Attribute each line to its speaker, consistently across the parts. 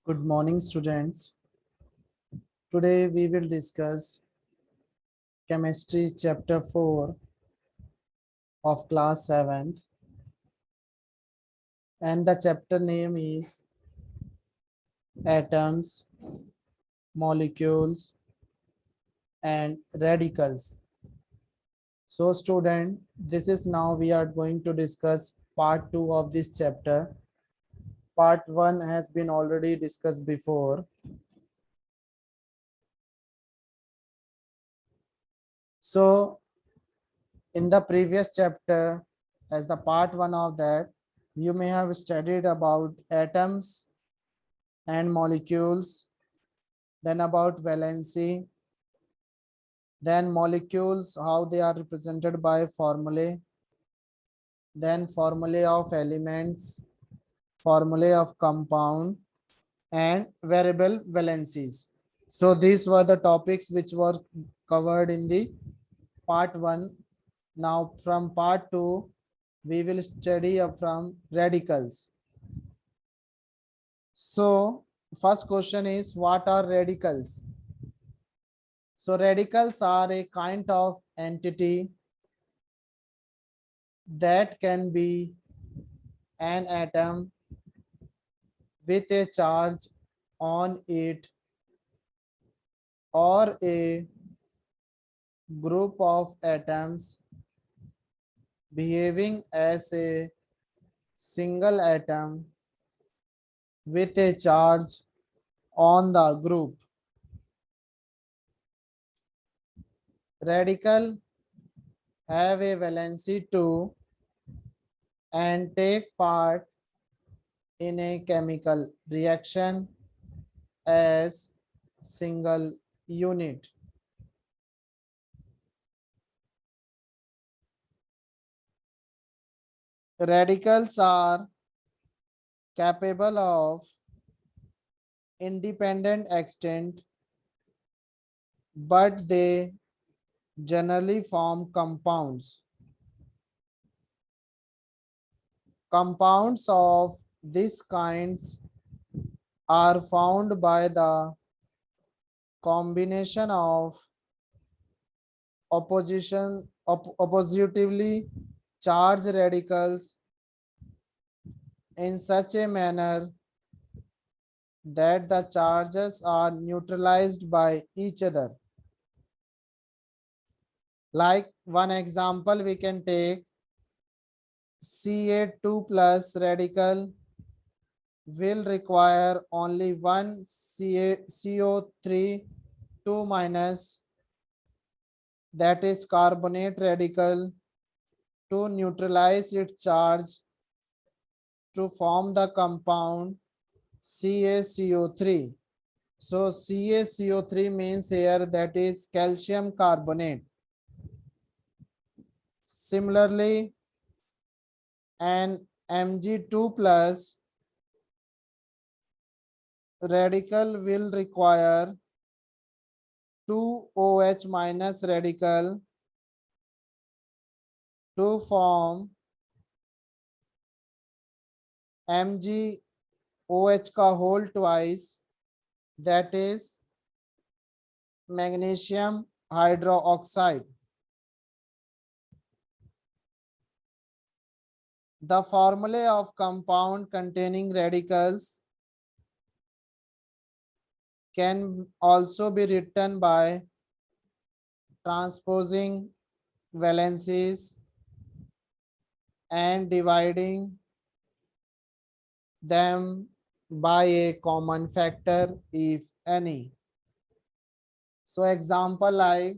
Speaker 1: Good morning, students. Today we will discuss chemistry chapter 4 of class 7th, and the chapter name is atoms, molecules and radicals. So student, this is now we are going to discuss part 2 of this chapter. Part 1 has been already discussed before. So in the previous chapter, as the part 1 of that, you may have studied about atoms and molecules, then about valency, then molecules, how they are represented by formulae, then formulae of elements, formulae of compound, and variable valencies. So these were the topics which were covered in the part 1. Now from part 2, we will study up from radicals. So first question is, what are radicals? So radicals are a kind of entity that can be an atom with a charge on it or a group of atoms behaving as a single atom with a charge on the group. Radical have a valency 2 and take part in a chemical reaction as single unit. Radicals are capable of independent extent, but they generally form compounds. Compounds of these kinds are found by the combination of oppositively charged radicals in such a manner that the charges are neutralized by each other. Like one example we can take, Ca2 plus radical will require only one CO3 2 minus, that is carbonate radical, to neutralize its charge to form the compound CaCO3. So CaCO3 means here that is calcium carbonate. Similarly, an Mg2 plus radical will require 2 OH minus radical to form MgOH का whole twice, that is magnesium hydroxide. The formulae of compound containing radicals can also be written by transposing valencies and dividing them by a common factor if any. So example like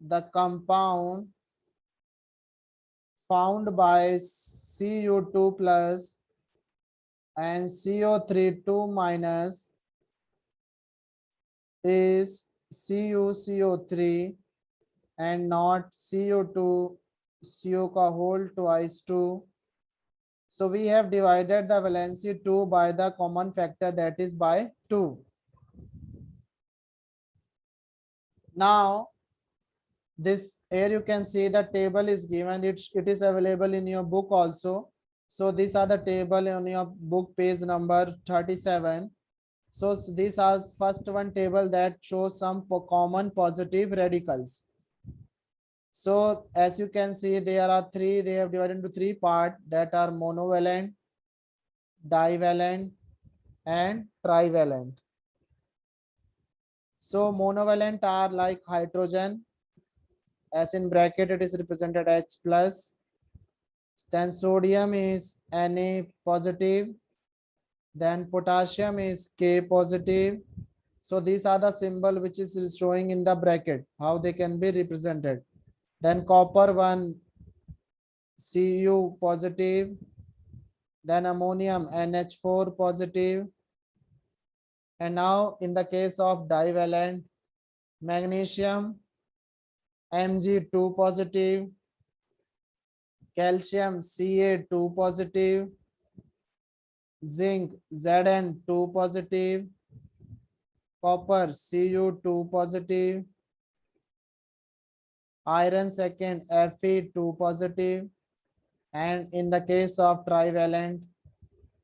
Speaker 1: the compound found by Cu2 plus and CO3 2 minus is CuCO3 and not CO2 CO का whole twice 2. So we have divided the valency 2 by the common factor, that is by 2. Now this here you can see the table is given, it is available in your book also. So these are the table on your book page number 37. So these are first one table that shows some common positive radicals. So as you can see, there are three, they have divided into three parts that are monovalent, divalent, and trivalent. So monovalent are like hydrogen, as in bracket it is represented H plus. Then sodium is Na positive. Then potassium is K positive. So these are the symbol which is showing in the bracket, how they can be represented. Then copper one Cu positive. Then ammonium NH4 positive. And now in the case of divalent, magnesium Mg2 positive, calcium Ca2 positive, zinc Zn2 positive, copper Cu2 positive, iron second Fe2 positive, and in the case of trivalent,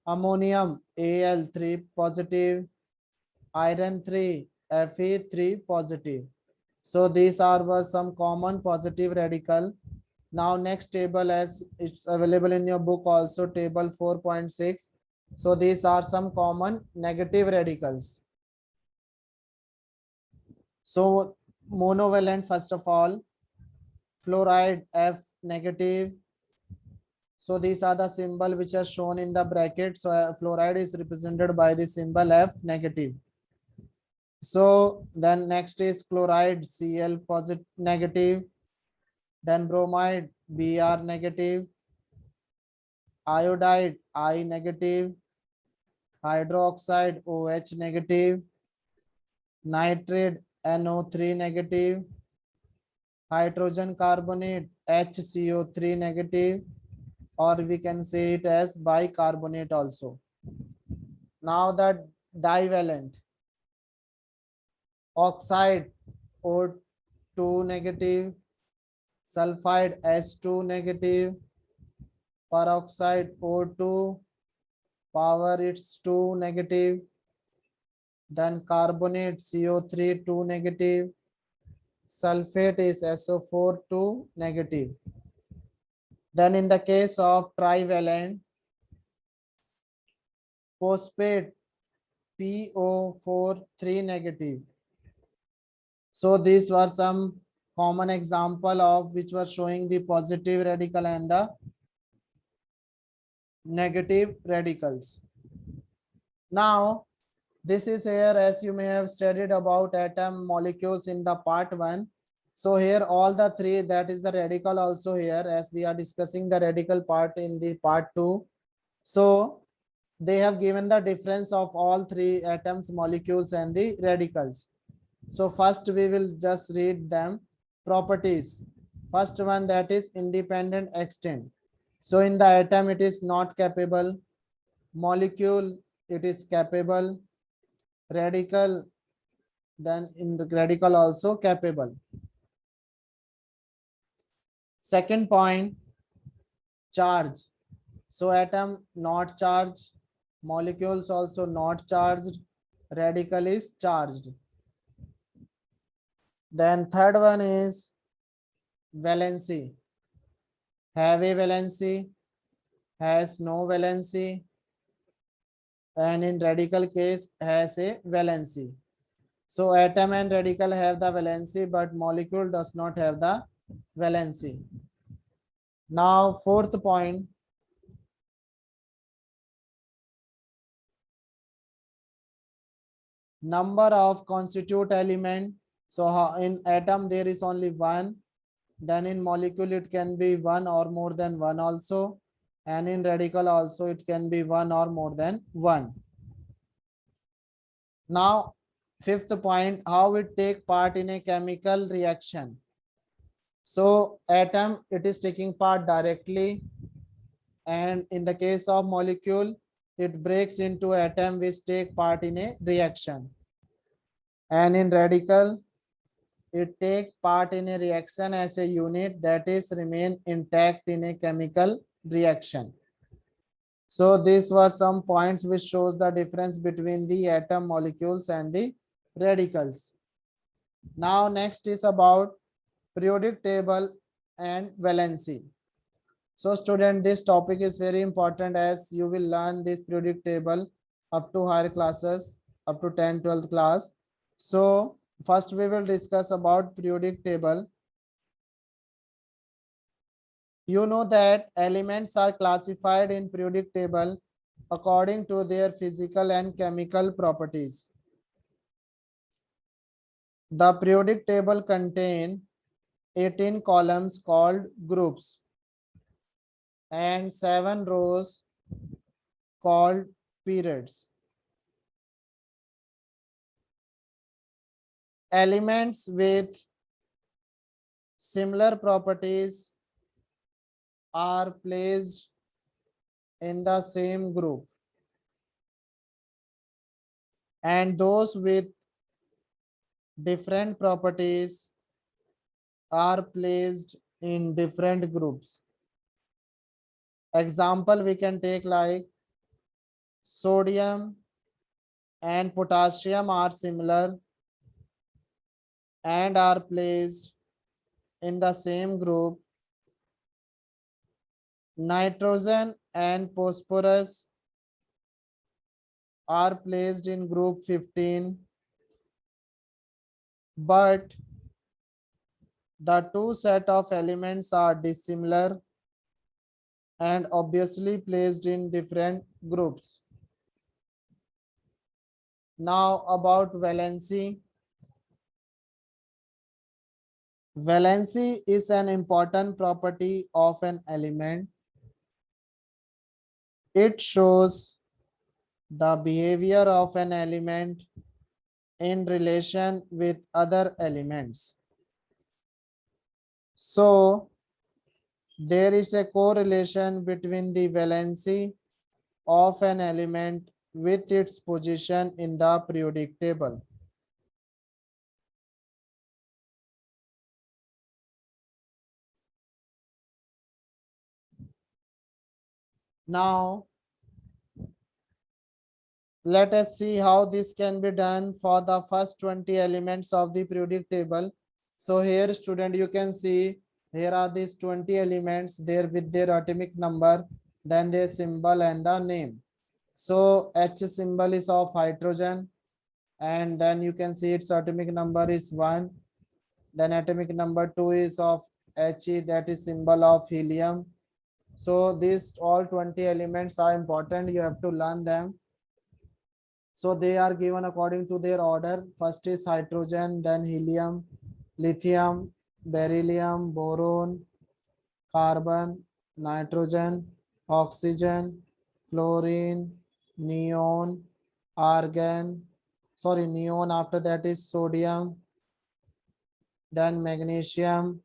Speaker 1: ammonium Al3 positive, iron 3 Fe3 positive. So these are were some common positive radical. Now next table, as it's available in your book also, table 4.6. So these are some common negative radicals. So monovalent, first of all, fluoride F negative. So these are the symbol which are shown in the bracket. So fluoride is represented by the symbol F negative. So then next is chloride Cl positive negative. Then bromide Br negative, iodide I negative, hydroxide OH negative, nitrate NO3 negative, hydrogen carbonate HCO3 negative, or we can say it as bicarbonate also. Now the divalent, oxide O2 negative, sulfide H2 negative, peroxide O2, power it's 2 negative, then carbonate CO3 2 negative, sulfate is SO4 2 negative. Then in the case of trivalent, phosphate PO4 3 negative. So these were some common example of which were showing the positive radical and the negative radicals. Now this is here, as you may have studied about atom molecules in the part 1. So here all the three, that is the radical also here, as we are discussing the radical part in the part 2. So they have given the difference of all three atoms, molecules, and the radicals. So first we will just read them. Properties. First one, that is independent extent. So in the atom it is not capable, molecule it is capable, radical, then in the radical also capable. Second point, charge. So atom not charged, molecules also not charged, radical is charged. Then third one is valency. Have a valency, has no valency, and in radical case has a valency. So atom and radical have the valency, but molecule does not have the valency. Now fourth point, number of constituent element. So in atom there is only one, then in molecule it can be one or more than one also, and in radical also it can be one or more than one. Now fifth point, how it take part in a chemical reaction. So atom, it is taking part directly, and in the case of molecule it breaks into atom which take part in a reaction, and in radical it take part in a reaction as a unit, that is remain intact in a chemical reaction. So these were some points which shows the difference between the atom, molecules and the radicals. Now next is about periodic table and valency. So student, this topic is very important as you will learn this periodic table up to higher classes, up to 10, 12th class. So first we will discuss about periodic table. You know that elements are classified in periodic table according to their physical and chemical properties. The periodic table contain 18 columns called groups and 7 rows called periods. Elements with similar properties are placed in the same group, and those with different properties are placed in different groups. Example we can take like sodium and potassium are similar and are placed in the same group. Nitrogen and phosphorus are placed in group 15, but the two set of elements are dissimilar and obviously placed in different groups. Now about valency. Valency is an important property of an element. It shows the behavior of an element in relation with other elements. So there is a correlation between the valency of an element with its position in the periodic table. Now, let us see how this can be done for the first 20 elements of the periodic table. So here student, you can see here are these 20 elements there with their atomic number, then their symbol and the name. So H symbol is of hydrogen, and then you can see its atomic number is 1. Then atomic number 2 is of He, that is symbol of helium. So these all 20 elements are important. You have to learn them. So they are given according to their order. First is hydrogen, then helium, lithium, beryllium, boron, carbon, nitrogen, oxygen, fluorine, neon, argon, neon, after that is sodium, then magnesium,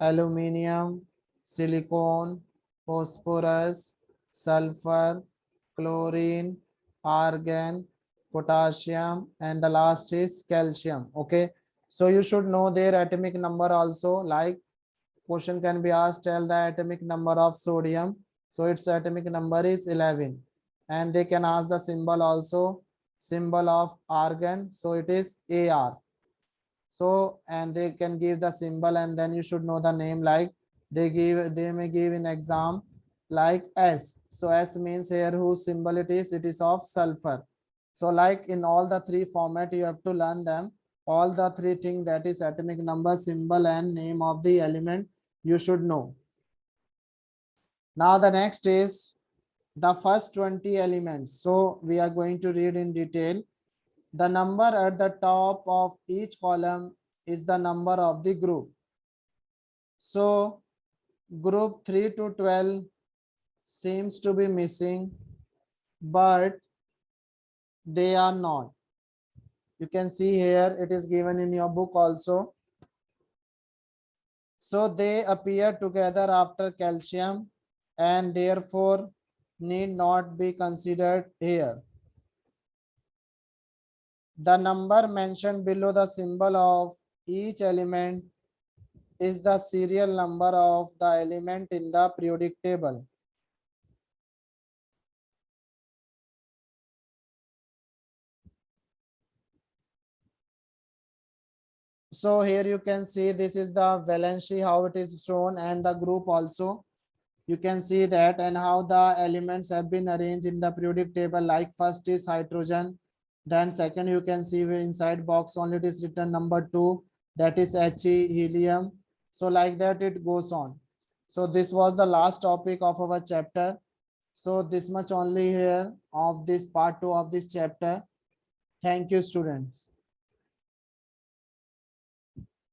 Speaker 1: aluminium, silicon, phosphorus, sulfur, chlorine, argon, potassium, and the last is calcium. Okay, so you should know their atomic number also. Like question can be asked, tell the atomic number of sodium. So its atomic number is 11, and they can ask the symbol also, symbol of argon, so it is Ar. So and they can give the symbol, and then you should know the name. Like they may give in exam like S. So S means here whose symbol it is of sulfur. So like in all the three format you have to learn them, all the three things, that is atomic number, symbol and name of the element, you should know. Now the next is the first 20 elements. So we are going to read in detail. The number at the top of each column is the number of the group. So group 3 to 12 seems to be missing, but they are not. You can see here it is given in your book also. So they appear together after calcium and therefore need not be considered here. The number mentioned below the symbol of each element is the serial number of the element in the periodic table. So here you can see this is the valency, how it is shown, and the group also. You can see that, and how the elements have been arranged in the periodic table. Like first is hydrogen, then second you can see inside box only it is written number 2, that is He, helium. So like that it goes on. So this was the last topic of our chapter. So this much only here of this part 2 of this chapter. Thank you, students.